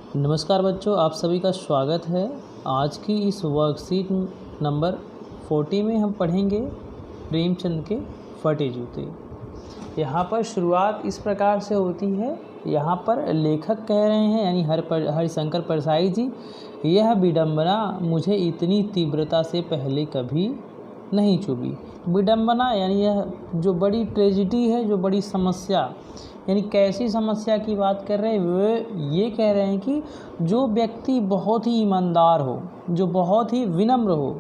नमस्कार बच्चों, आप सभी का स्वागत है। आज की इस वर्कशीट नंबर 40 में हम पढ़ेंगे प्रेमचंद के फटे जूते। यहाँ पर शुरुआत इस प्रकार से होती है। यहाँ पर लेखक कह रहे हैं यानी हरिशंकर परसाई जी, यह विडंबना मुझे इतनी तीव्रता से पहले कभी नहीं चुभी। विडंबना यानी यह जो बड़ी ट्रेजिडी है, जो बड़ी समस्या, यानी कैसी समस्या की बात कर रहे हैं, वे ये कह रहे हैं कि जो व्यक्ति बहुत ही ईमानदार हो, जो बहुत ही विनम्र हो,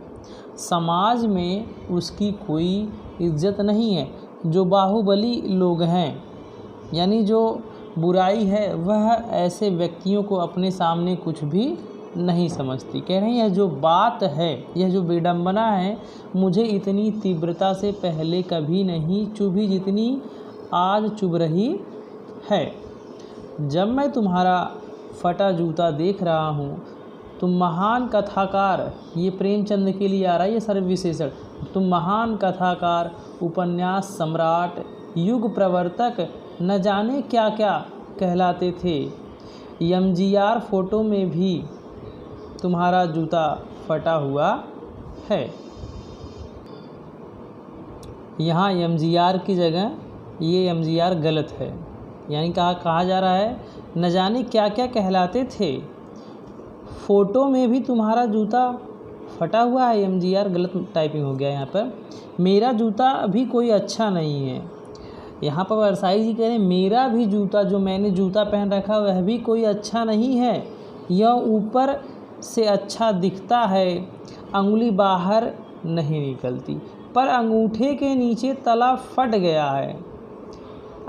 समाज में उसकी कोई इज्जत नहीं है। जो बाहुबली लोग हैं, यानी जो बुराई है, वह ऐसे व्यक्तियों को अपने सामने कुछ भी नहीं समझती। कह रहे हैं यह जो बात है, यह जो विडंबना है, मुझे इतनी तीव्रता से पहले कभी नहीं चुभी जितनी आज चुभ रही है। जब मैं तुम्हारा फटा जूता देख रहा हूँ, तुम महान कथाकार, ये प्रेमचंद के लिए आ रहा है ये सर्वविशेषण, तुम महान कथाकार, उपन्यास सम्राट, युग प्रवर्तक, न जाने क्या क्या कहलाते थे। एमजीआर फोटो में भी तुम्हारा जूता फटा हुआ है। यहाँ एमजीआर की जगह ये एमजीआर गलत है, यानी कहा जा रहा है न जाने क्या क्या कहलाते थे। फ़ोटो में भी तुम्हारा जूता फटा हुआ है, एमजीआर गलत टाइपिंग हो गया यहाँ पर। मेरा जूता भी कोई अच्छा नहीं है। यहाँ पर परसाई जी कह रहे हैं मेरा भी जूता, जो मैंने जूता पहन रखा वह भी कोई अच्छा नहीं है। यह ऊपर से अच्छा दिखता है, अंगुली बाहर नहीं निकलती, पर अंगूठे के नीचे तला फट गया है।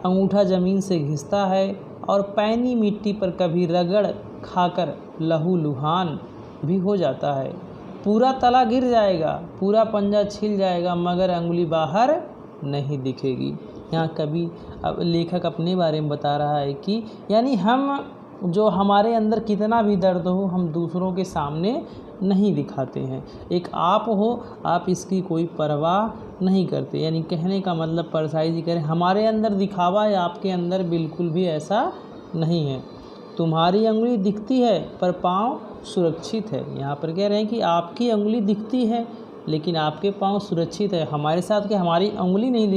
अंगूठा ज़मीन से घिसता है और पैनी मिट्टी पर कभी रगड़ खाकर लहूलुहान भी हो जाता है। पूरा तला गिर जाएगा, पूरा पंजा छिल जाएगा, मगर अंगुली बाहर नहीं दिखेगी। यहाँ कवि लेखक अपने बारे में बता रहा है कि यानी हम जो हमारे अंदर कितना भी दर्द हो, हम दूसरों के सामने नहीं दिखाते हैं। एक आप हो, आप इसकी कोई परवाह नहीं करते। यानी कहने का मतलब परसाई जी कह रहे हैं हमारे अंदर दिखावा है, आपके अंदर बिल्कुल भी ऐसा नहीं है। तुम्हारी अंगुली दिखती है पर पाँव सुरक्षित है। यहाँ पर कह रहे हैं कि आपकी अंगुली दिखती है लेकिन आपके पाँव सुरक्षित है। हमारे साथ कि हमारी अंगुली नहीं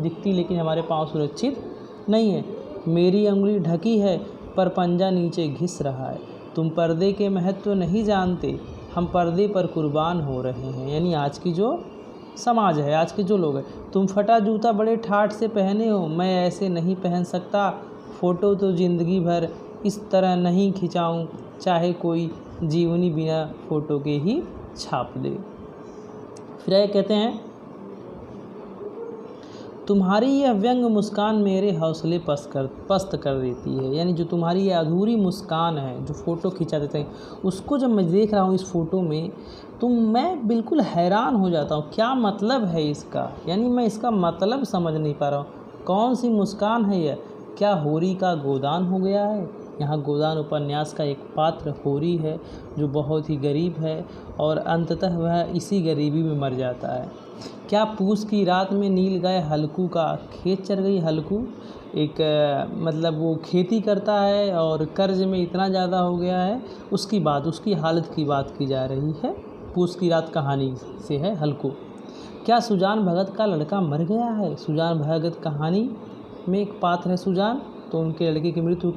दिखती लेकिन हमारे पाँव सुरक्षित नहीं है। मेरी अंगुली ढकी है पर पंजा नीचे घिस रहा है। तुम पर्दे के महत्व नहीं जानते, हम पर्दे पर कुर्बान हो रहे हैं। यानी आज की जो समाज है, आज के जो लोग हैं, तुम फटा जूता बड़े ठाठ से पहने हो, मैं ऐसे नहीं पहन सकता। फ़ोटो तो ज़िंदगी भर इस तरह नहीं खिंचाऊं, चाहे कोई जीवनी बिना फ़ोटो के ही छाप दे। फिर ये कहते हैं तुम्हारी यह व्यंग मुस्कान मेरे हौसले पस्त कर देती है। यानी जो तुम्हारी ये अधूरी मुस्कान है, जो फ़ोटो खिंचा देते हैं, उसको जब मैं देख रहा हूँ इस फ़ोटो में, तो मैं बिल्कुल हैरान हो जाता हूँ। क्या मतलब है इसका? यानी मैं इसका मतलब समझ नहीं पा रहा हूँ। कौन सी मुस्कान है यह? क्या होरी का गोदान हो गया है? यहाँ गोदान उपन्यास का एक पात्र होरी है जो बहुत ही गरीब है और अंततः वह इसी गरीबी में मर जाता है। क्या पूस की रात में नील गाय हल्कू का खेत चर गई? हल्कू एक मतलब वो खेती करता है और कर्ज में इतना ज़्यादा हो गया है, उसकी हालत की बात की जा रही है। पूस की रात कहानी से है हल्कू। क्या सुजान भगत का लड़का मर गया है? सुजान भगत कहानी में एक पात्र है सुजान, तो उनके लड़के की मृत्यु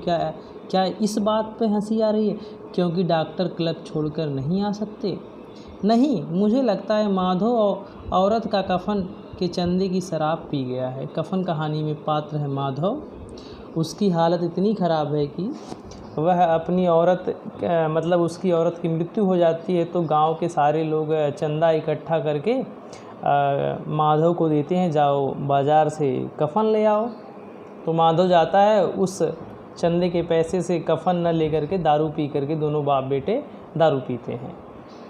क्या इस बात पे हंसी आ रही है क्योंकि डॉक्टर क्लब छोड़कर नहीं आ सकते? नहीं, मुझे लगता है माधव औरत का कफन के चंदे की शराब पी गया है। कफन कहानी में पात्र है माधव। उसकी हालत इतनी ख़राब है कि वह अपनी उसकी औरत की मृत्यु हो जाती है, तो गांव के सारे लोग चंदा इकट्ठा करके माधव को देते हैं, जाओ बाज़ार से कफन ले आओ। तो माधव जाता है, उस चंदे के पैसे से कफन न लेकर के दारू पी करके दोनों बाप बेटे दारू पीते हैं।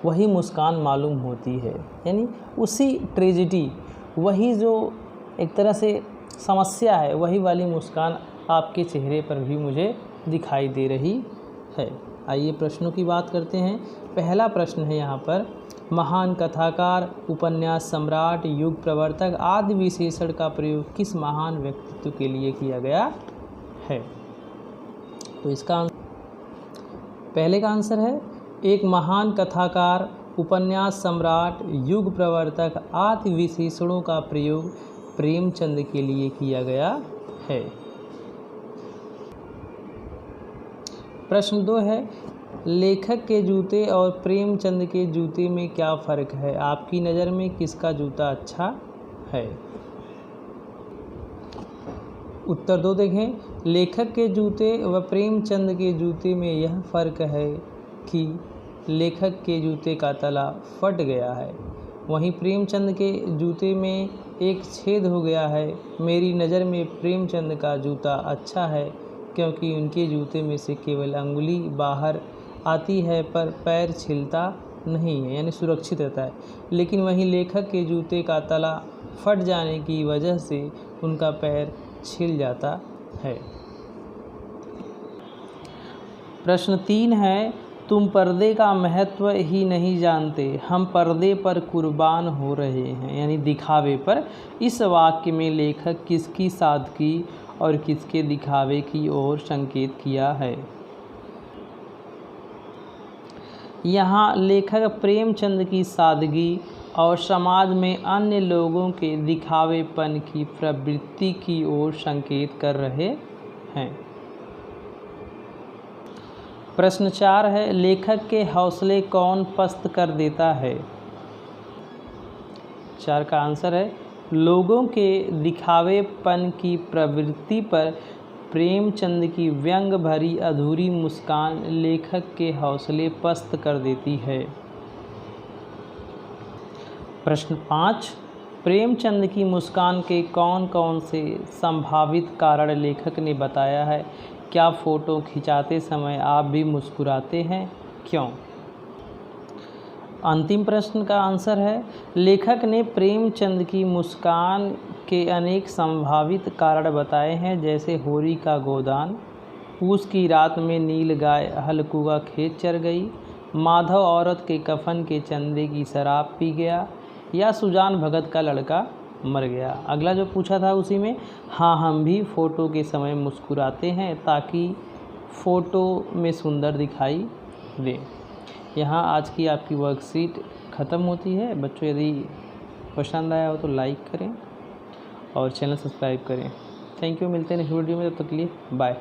वही मुस्कान मालूम होती है, यानी उसी ट्रेजिडी, वही जो एक तरह से समस्या है, वही वाली मुस्कान आपके चेहरे पर भी मुझे दिखाई दे रही है। आइए प्रश्नों की बात करते हैं। पहला प्रश्न है यहाँ पर, महान कथाकार, उपन्यास सम्राट, युग प्रवर्तक आदि विशेषण का प्रयोग किस महान व्यक्तित्व के लिए किया गया है? तो इसका पहले का आंसर है एक महान कथाकार, उपन्यास सम्राट, युग प्रवर्तक आदि विशेषणों का प्रयोग प्रेमचंद के लिए किया गया है। प्रश्न 2 है लेखक के जूते और प्रेमचंद के जूते में क्या फ़र्क है? आपकी नज़र में किसका जूता अच्छा है? उत्तर 2 देखें, लेखक के जूते व प्रेमचंद के जूते में यह फ़र्क है कि लेखक के जूते का तला फट गया है, वहीं प्रेमचंद के जूते में एक छेद हो गया है। मेरी नज़र में प्रेमचंद का जूता अच्छा है क्योंकि उनके जूते में से केवल अंगुली बाहर आती है पर पैर छिलता नहीं है, यानी सुरक्षित रहता है। लेकिन वहीं लेखक के जूते का तला फट जाने की वजह से उनका पैर छिल जाता है। प्रश्न 3 है तुम पर्दे का महत्व ही नहीं जानते, हम पर्दे पर कुर्बान हो रहे हैं, यानी दिखावे पर। इस वाक्य में लेखक किसकी सादगी और किसके दिखावे की ओर संकेत किया है? यहाँ लेखक प्रेमचंद की सादगी और समाज में अन्य लोगों के दिखावेपन की प्रवृत्ति की ओर संकेत कर रहे हैं। प्रश्न 4 है लेखक के हौसले कौन पस्त कर देता है? 4 का आंसर है लोगों के दिखावेपन की प्रवृत्ति पर प्रेमचंद की व्यंग भरी अधूरी मुस्कान लेखक के हौसले पस्त कर देती है। प्रश्न 5 प्रेमचंद की मुस्कान के कौन कौन से संभावित कारण लेखक ने बताया है? क्या फ़ोटो खिंचाते समय आप भी मुस्कुराते हैं? क्यों? अंतिम प्रश्न का आंसर है लेखक ने प्रेमचंद की मुस्कान के अनेक संभावित कारण बताए हैं, जैसे होरी का गोदान, पूस की रात में नील गाय हलकुआ खेत चर गई, माधव औरत के कफन के चंदे की शराब पी गया, या सुजान भगत का लड़का मर गया। अगला जो पूछा था उसी में हाँ हम भी फ़ोटो के समय मुस्कुराते हैं ताकि फ़ोटो में सुंदर दिखाई दे। यहाँ आज की आपकी वर्कशीट ख़त्म होती है। बच्चों यदि पसंद आया हो तो लाइक करें और चैनल सब्सक्राइब करें। थैंक यू, मिलते हैं नेक्स्ट वीडियो में, तब तक के लिए बाय।